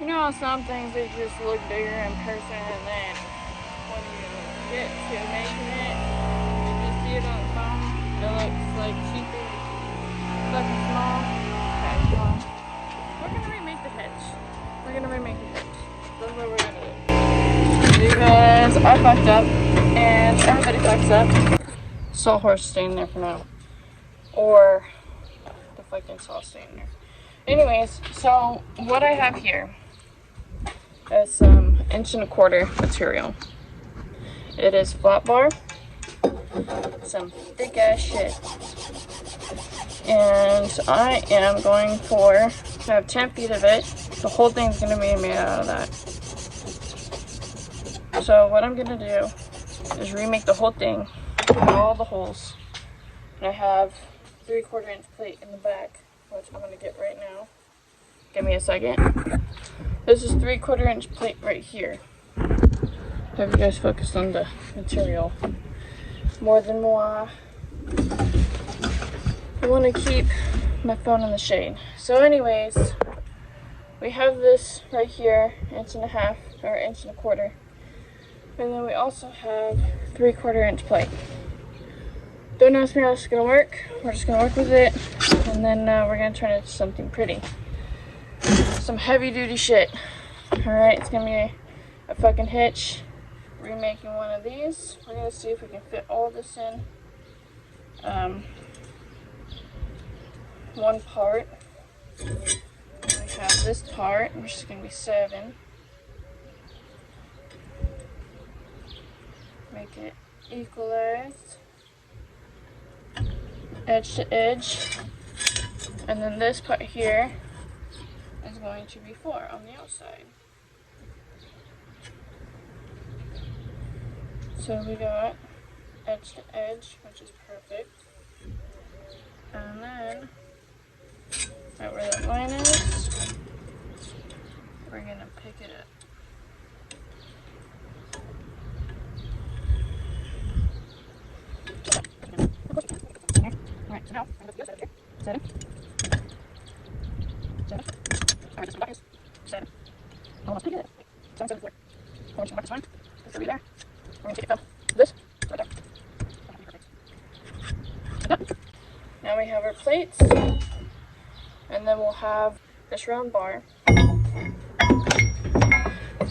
You know, some things they just look bigger in person, and then when you get to making it, you just see it on the phone. It looks like cheapy, fucking small. Okay, well, we're gonna remake the hitch. We're gonna remake the hitch. That's what we're gonna do. Because I fucked up, and everybody fucks up. Sawhorse staying there for now, or the fucking saw staying there. Anyways, so what I have here is some 1.25 inch material. It is flat bar, some thick ass shit, and I am going to have 10 feet of it. The whole thing's gonna be made out of that. So what I'm gonna do is remake the whole thing, all the holes, and I have 3/4 inch plate in the back, which I'm gonna get right now. Give me a second. This is 3/4 inch plate right here. Have you guys focused on the material? More than moi. I want to keep my phone in the shade. So anyways, we have this right here, 1.5 inch or 1.25 inch. And then we also have 3/4 inch plate. Don't ask me how it's gonna work. We're just gonna work with it, and then we're gonna turn it into something pretty. Some heavy duty shit. Alright, it's gonna be a fucking hitch. Remaking one of these. We're gonna see if we can fit all this in one part. We have this part, which is gonna be 7. Make it equalized, edge to edge, and then this part here is going to be 4 on the outside. So we got edge to edge, which is perfect. And then, right where that line is, we're gonna pick it up. Alright, so now I'm going to go set it. Alright, this one is set it. Oh, let's pick it up. 774. 4 inch mark is fine. Let's go there. We're going to take it from this right there. Perfect. Now we have our plates, and then we'll have this round bar, and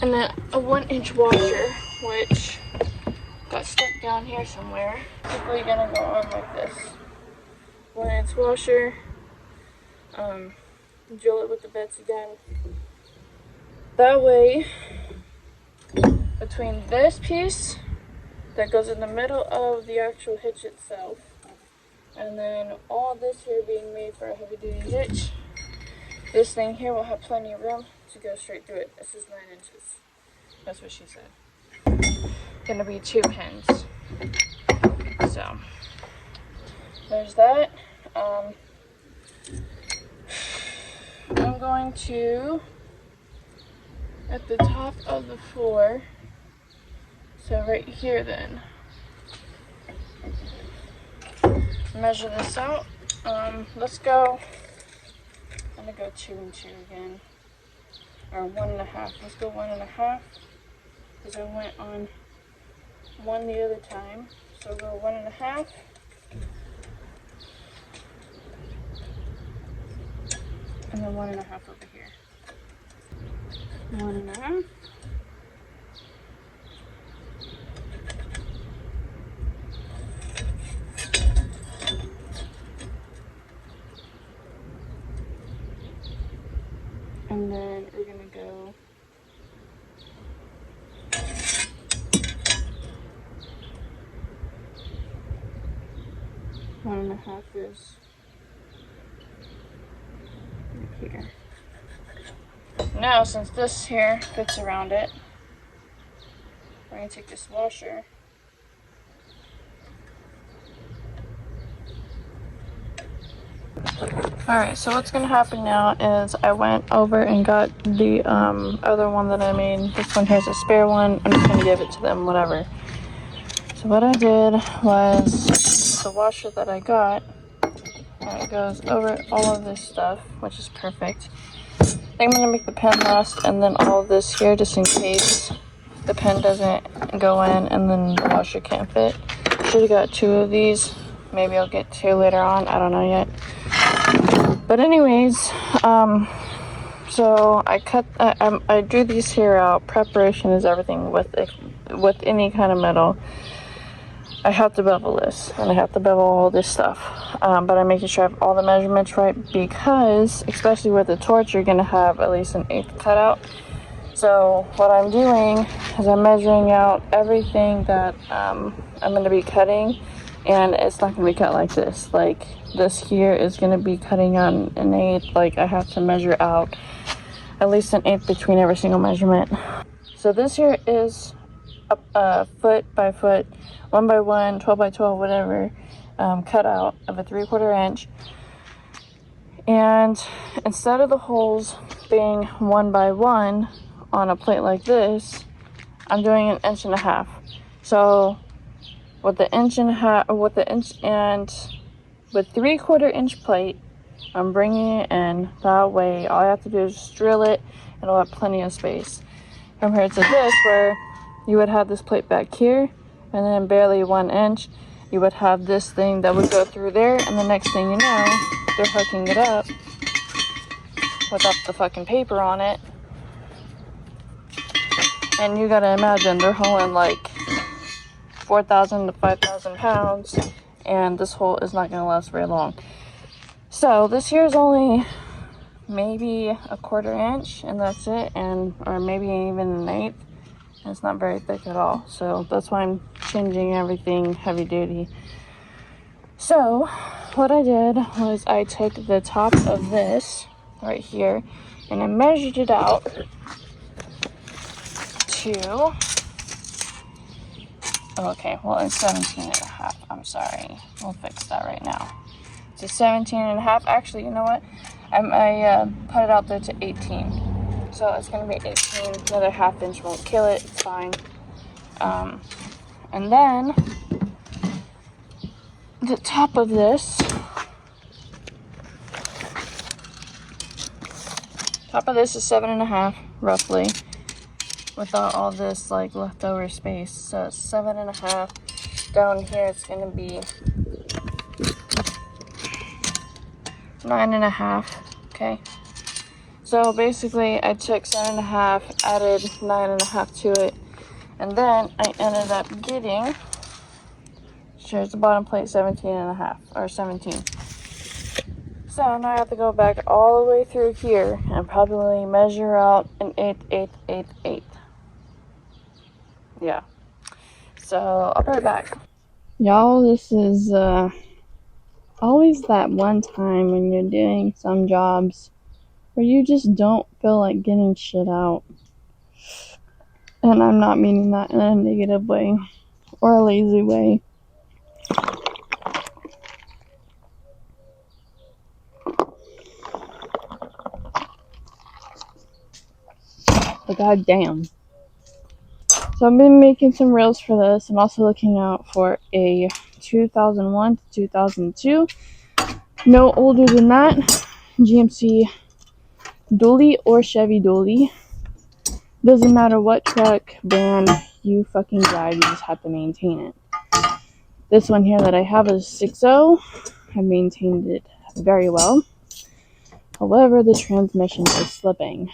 then a 1 inch washer, which got stuck down here somewhere. Simply gonna go on like this. 1 inch washer. Drill it with the Betsy gun. That way, between this piece that goes in the middle of the actual hitch itself, and then all this here being made for a heavy duty hitch, this thing here will have plenty of room to go straight through it. This is 9 inches. That's what she said. Gonna be 2 pins. So there's that. I'm going to, at the top of the floor, so right here then, measure this out. Let's go, I'm gonna go 2 and 2 again, or 1.5. Let's go 1.5, because I went on 1 the other time, so we'll go 1.5. And then 1.5 over here. 1.5. And then we're gonna go 1.5 is here. Now, since this here fits around it, we're going to take this washer Alright, so what's gonna happen now is I went over and got the other one that I made. This one here's a spare one. I'm just gonna give it to them, whatever. So what I did was the washer that I got, and it goes over all of this stuff, which is perfect. I'm going to make the pen last, and then all of this here just in case the pen doesn't go in and then the washer can't fit. Should have got 2 of these. Maybe I'll get 2 later on. I don't know yet. But anyways, so I drew these here out. Preparation is everything with any kind of metal. I have to bevel this, and I have to bevel all this stuff. But I'm making sure I have all the measurements right because, especially with the torch, you're going to have at least an 1/8 cutout. So what I'm doing is I'm measuring out everything that I'm going to be cutting, and it's not going to be cut like this. Like this here is going to be cutting on an 1/8. Like I have to measure out at least an 1/8 between every single measurement. So this here is a foot by foot, 1 by 1, 12 by 12, whatever, cutout of a 3/4 inch. And instead of the holes being 1 by 1 on a plate like this, I'm doing 1.5 inches. So with the 1.5 inch and with 3/4 inch plate, I'm bringing it in that way. All I have to do is just drill it, and I'll have plenty of space. Compared to this, where you would have this plate back here, and then barely 1 inch, you would have this thing that would go through there, and the next thing you know, they're hooking it up without the fucking paper on it. And you gotta imagine they're hauling like 4,000 to 5,000 pounds, and this hole is not gonna last very long. So this here is only maybe 1/4 inch, and that's it, or maybe even 1/8. It's not very thick at all, so that's why I'm changing everything heavy duty. So what I did was I took the top of this right here and I measured it out to, okay, well it's 17.5. I'm sorry, we'll fix that right now. To 17.5. Actually, you know what? I put it out there to 18. So it's gonna be 18. Another 1/2 inch won't kill it. It's fine. And then the top of this, is 7.5 roughly, without all this like leftover space. So 7.5. Down here it's gonna be 9.5. Okay. So basically, I took 7.5, added 9.5 to it, and then I ended up getting, here's the bottom plate, 17.5, or 17. So now I have to go back all the way through here and probably measure out an 1/8. Yeah. So I'll be right back. Y'all, this is always that one time when you're doing some jobs where you just don't feel like getting shit out. And I'm not meaning that in a negative way or a lazy way. But goddamn. So I've been making some reels for this. I'm also looking out for a 2001 to 2002. No older than that. GMC dually or Chevy dually. Doesn't matter what truck brand you fucking drive, you just have to maintain it. This one here that I have is 6.0. I maintained it very well. However, the transmission is slipping.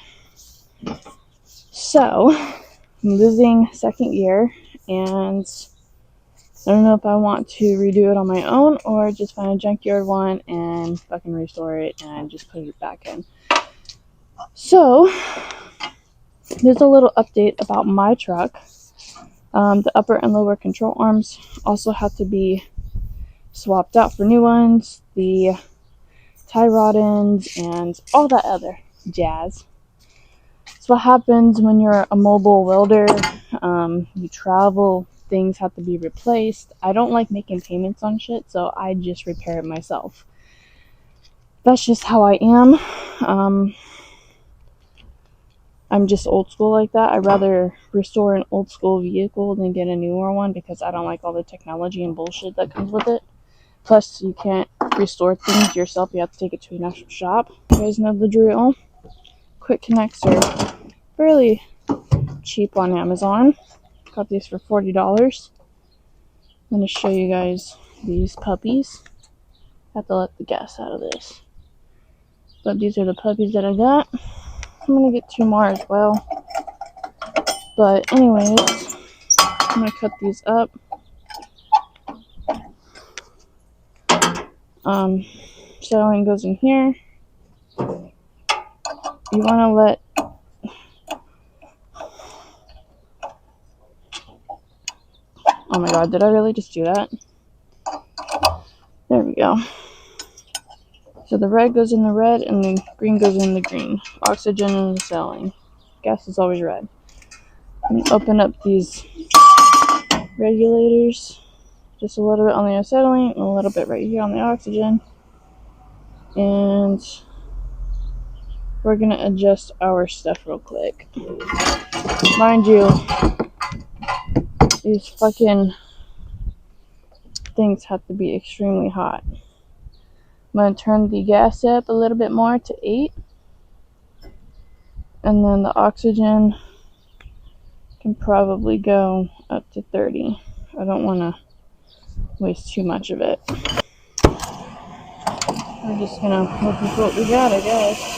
So, I'm losing second gear, and I don't know if I want to redo it on my own or just find a junkyard one and fucking restore it and just put it back in. So, there's a little update about my truck. The upper and lower control arms also have to be swapped out for new ones. The tie rod ends and all that other jazz. So what happens when you're a mobile welder, you travel, things have to be replaced. I don't like making payments on shit, so I just repair it myself. That's just how I am. I'm just old school like that. I'd rather restore an old school vehicle than get a newer one because I don't like all the technology and bullshit that comes with it. Plus, you can't restore things yourself. You have to take it to an actual shop. You guys know the drill. quick connects are fairly cheap on Amazon. Got these for $40. I'm going to show you guys these puppies. Have to let the gas out of this. But these are the puppies that I got. I'm going to get 2 more as well. But anyways, I'm going to cut these up. Settling goes in here. You want to let oh my god, did I really just do that? There we go. So the red goes in the red and the green goes in the green. Oxygen and the settling. Gas is always red. Open up these regulators. Just a little bit on the acetylene and a little bit right here on the oxygen. And we're going to adjust our stuff real quick. Mind you, these fucking things have to be extremely hot. I'm going to turn the gas up a little bit more to 8. And then the oxygen can probably go up to 30. I don't want to waste too much of it. We're just going to look with what we got, I guess.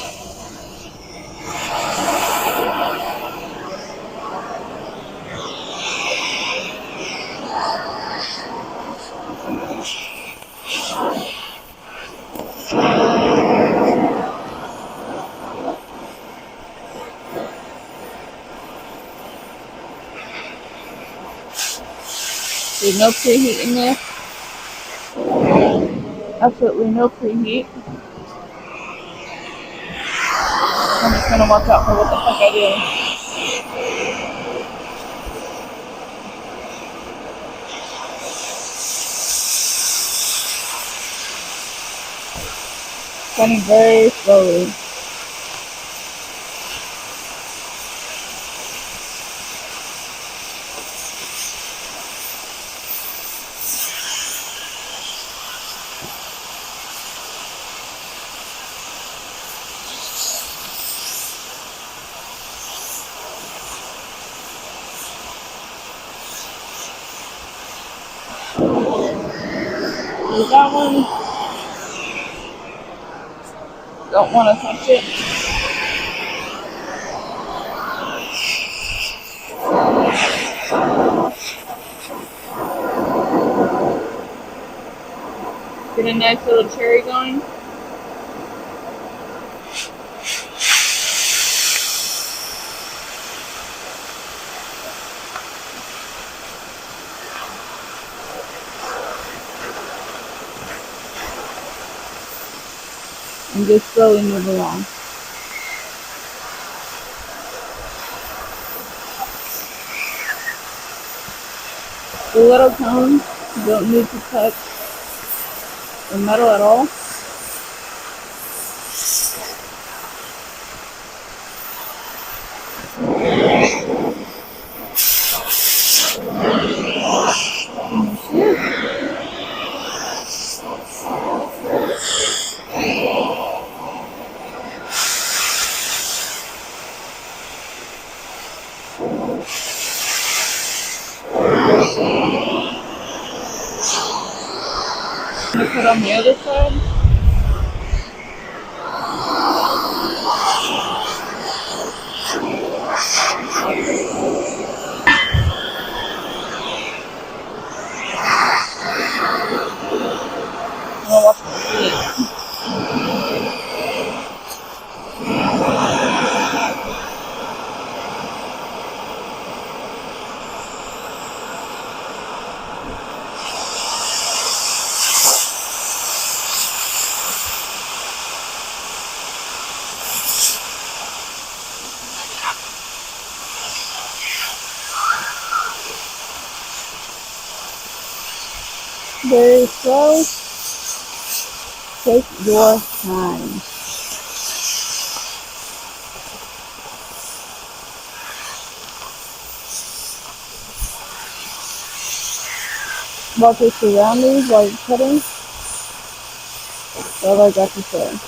There's no preheat in there. Absolutely no preheat. I'm just gonna watch out for what the fuck I do. Running very slowly. There's that one. Don't want to touch it. Get a nice little cherry going. And just slowly move along. The little cones don't need to touch the metal at all. I'm going to put on the other side. I'm going to wash my feet. Very slow. Take your time. Watch your surroundings while you're cutting. That's all I got to say.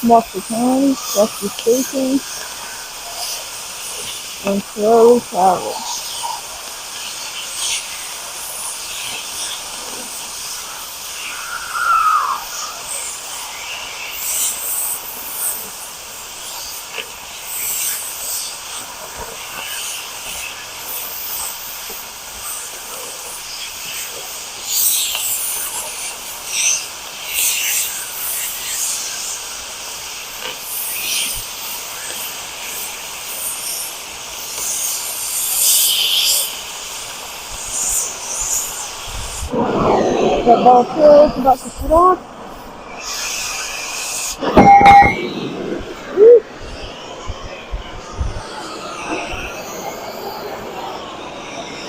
Wash your hands, wash your face, and slowly travel. That ball is about to shoot off.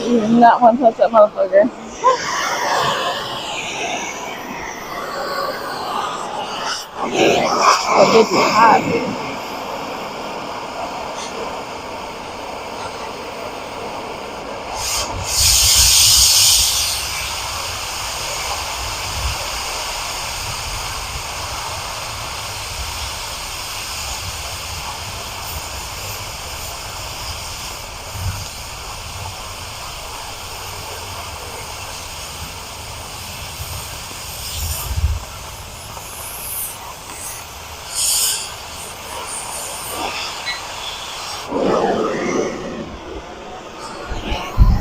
You did not want to touch that motherfucker. That bitch is hot.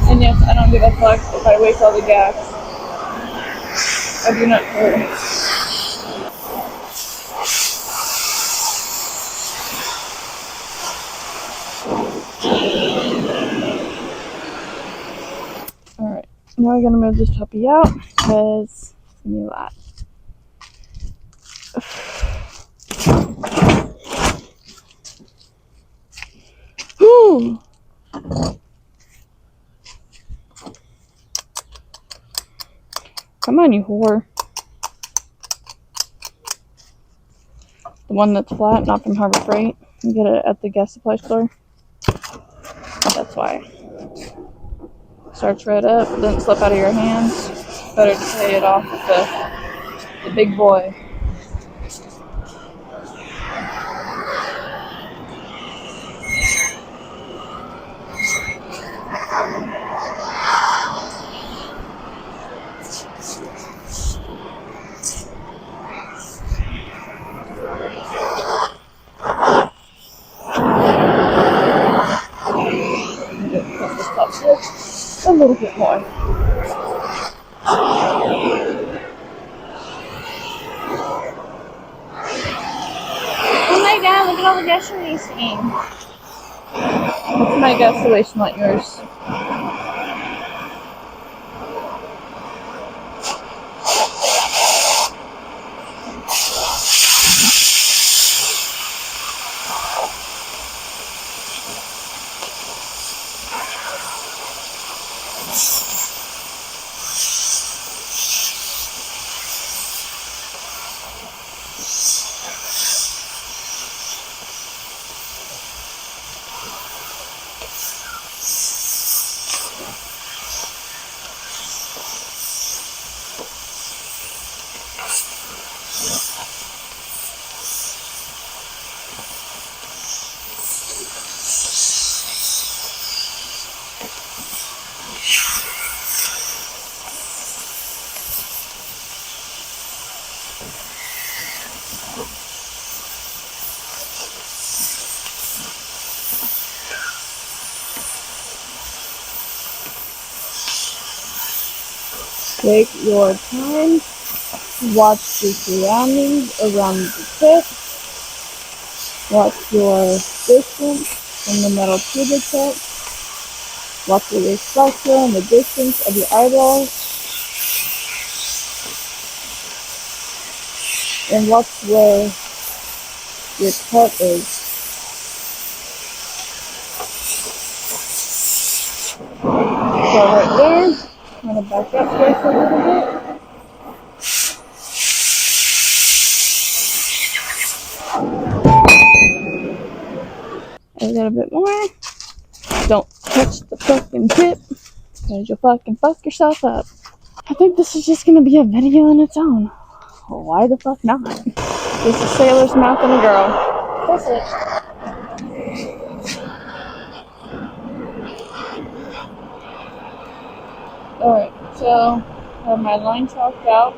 And yes, I don't give a fuck if I waste all the gas. I do not care. Alright, now I'm gonna move this puppy out because it's gonna be a lot. Whew. Come on, you whore. The one that's flat, not from Harbor Freight. You get it at the gas supply store. That's why. Starts right up, doesn't slip out of your hands. Better to pay it off with the big boy. A little bit more. Oh my god, look at all the gas you're wasting. What's my gas waste, not yours? Take your time, watch the surroundings around the pit, watch your distance from the metal to the pit, watch the reflection and the distance of your eyeballs, and watch where your pet is. So right there, I'm going to back up just a little bit. A little bit more. Don't touch the fucking tip, because you'll fucking fuck yourself up. I think this is just going to be a video on its own. Why the fuck not? Just a sailor's mouth and a girl. That's it. Alright, so I have my line chalked out.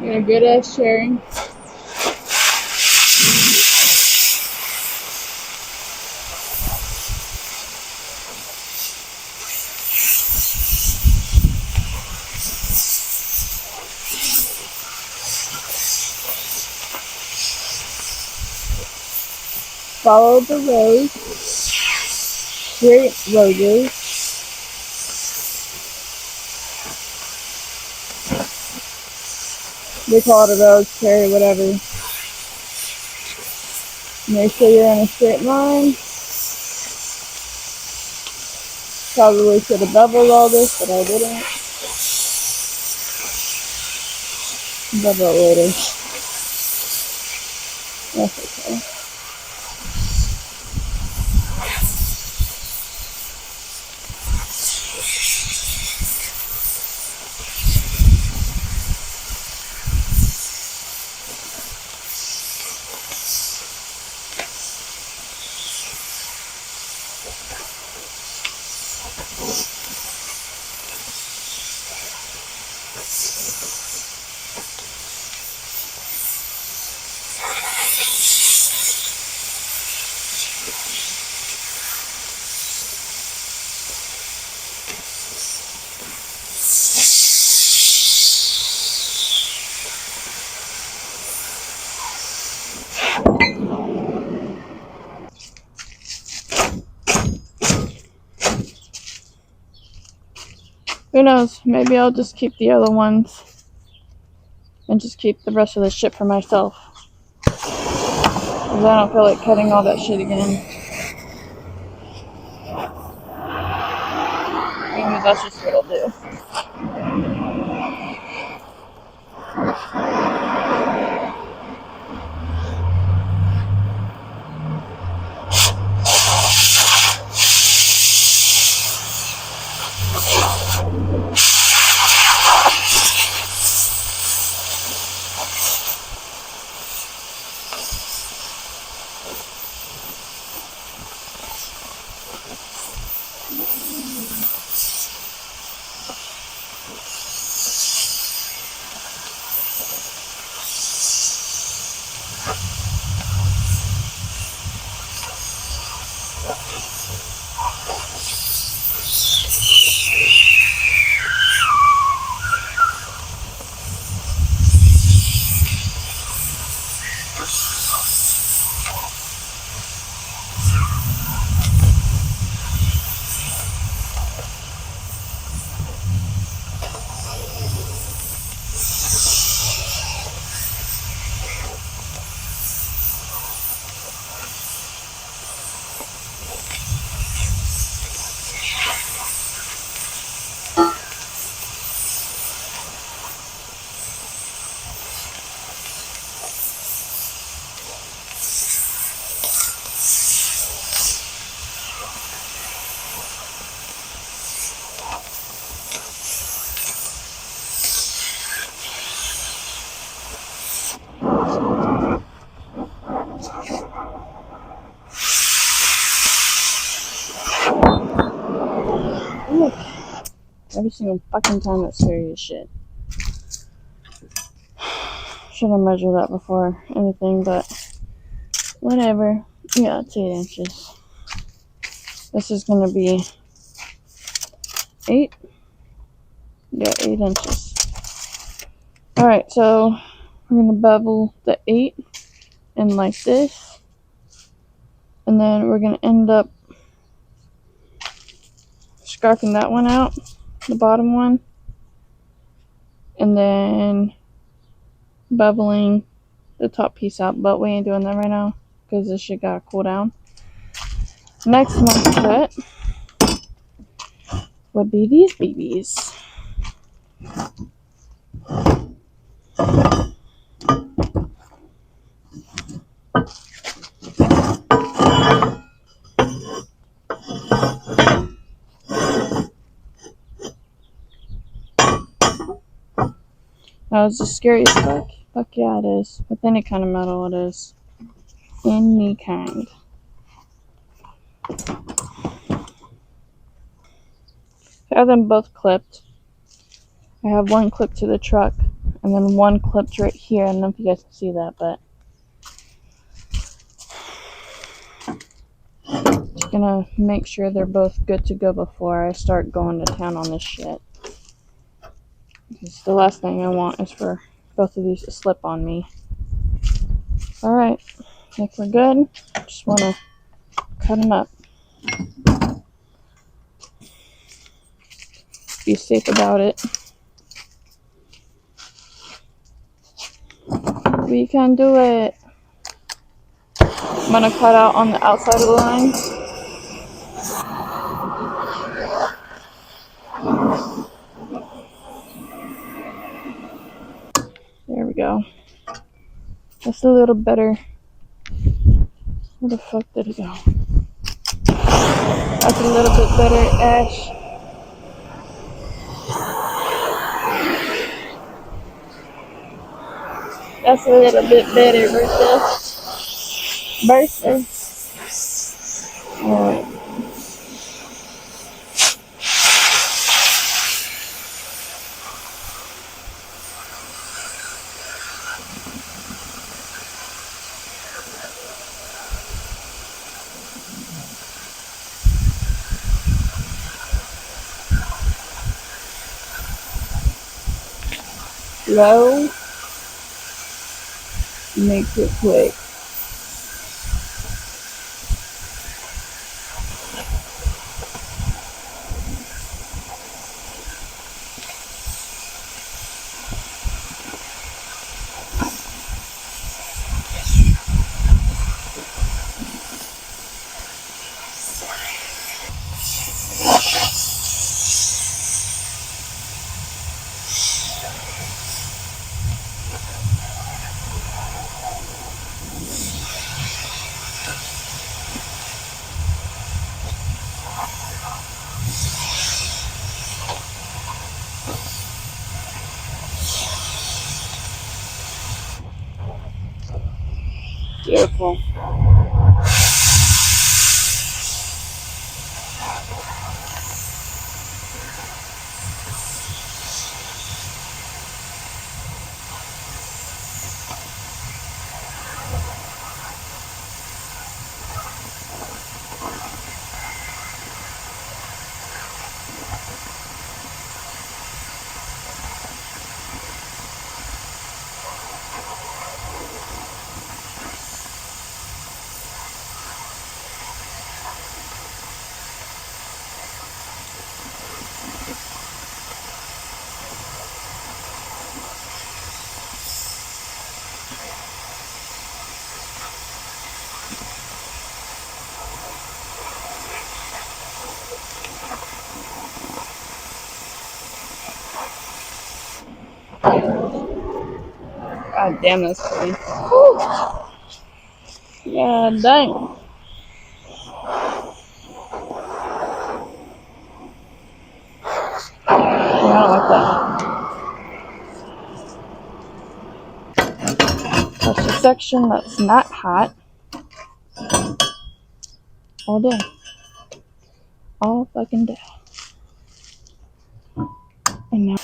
Got a good ass sharing. Follow the rows, straight roses. They call it a rose, cherry, whatever. Make sure you're in a straight line. Probably should have beveled all this, but I didn't. Bevel it later. That's okay. Who knows? Maybe I'll just keep the other ones and just keep the rest of the shit for myself. Because I don't feel like cutting all that shit again. Maybe that's just what I'll do. Every single fucking time that's serious shit. Should have measured that before anything, but whatever. Yeah, it's 8 inches. This is gonna be 8. Yeah, 8 inches. Alright, so we're gonna bevel the 8 in like this. And then we're gonna end up scarfing that one out, the bottom one. And then beveling the top piece out, but we ain't doing that right now because this shit gotta cool down. Next month's set would be these babies. Oh, is it scary as fuck? Fuck yeah, it is. With any kind of metal, it is. Any kind. I have them both clipped. I have one clipped to the truck, and then one clipped right here. I don't know if you guys can see that, but just gonna make sure they're both good to go before I start going to town on this shit. Because the last thing I want is for both of these to slip on me. Alright, I think we're good. Just wanna cut them up. Be safe about it. We can do it. I'm gonna cut out on the outside of the line. There we go. That's a little better. Where the fuck did it go? That's a little bit better, Ash. That's a little bit better, Bertha. Alright. Slow. Makes it quick. Beautiful. God damn, that's pretty. Whew. Yeah, dang. Yeah, I don't like that. That's the section that's not hot. All day. All fucking day. And now.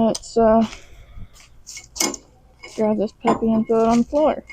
let's grab this puppy and throw it on the floor.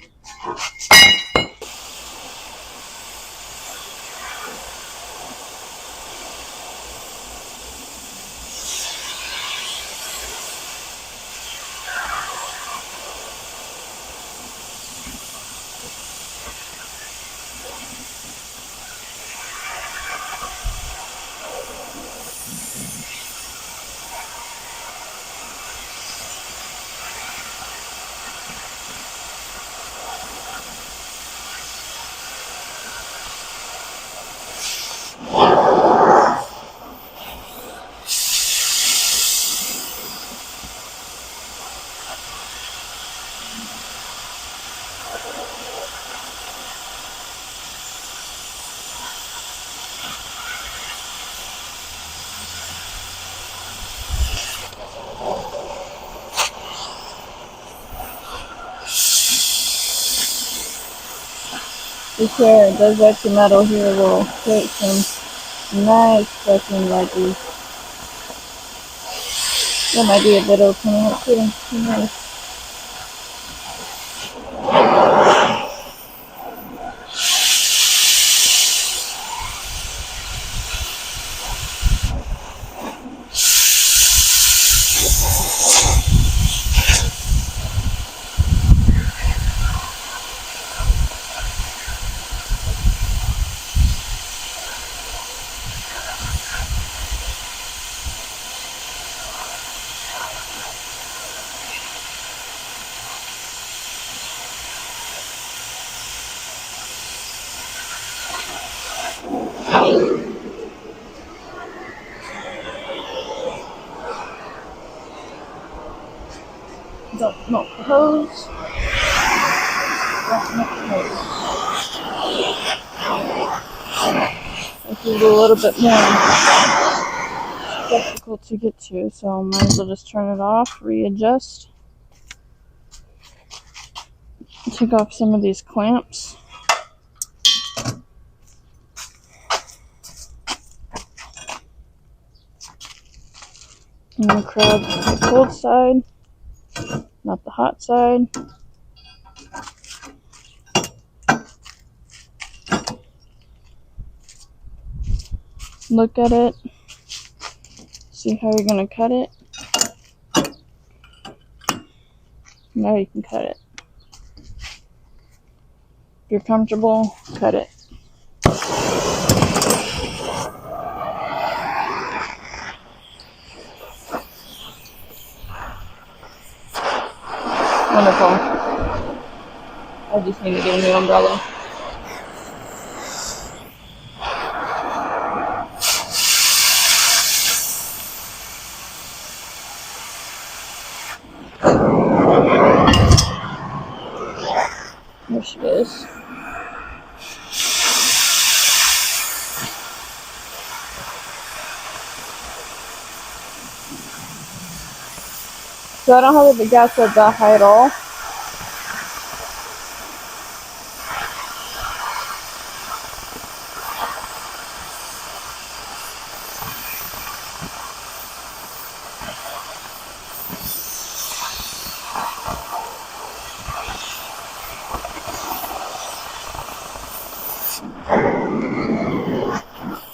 This hair does extra metal here will create some nice fucking leggies. That might be a bit opening up too. Nice. Don't milk the hose. Don't milk the hose. This is a little bit more difficult to get to, so I might as well just turn it off, readjust. Take off some of these clamps. I'm going to grab the cold side, not the hot side. Look at it. See how you're going to cut it. Now you can cut it. If you're comfortable, cut it. Wonderful. I just need to get a new umbrella. There she is. So I don't have the gas at that high at all.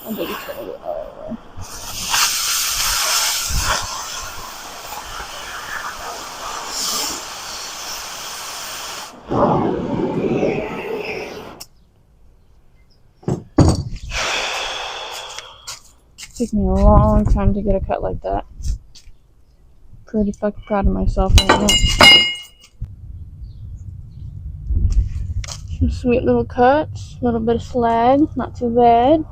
I think it's gonna get all over. Took me a long time to get a cut like that. Pretty fucking proud of myself right now. Some sweet little cuts, a little bit of slag, not too bad.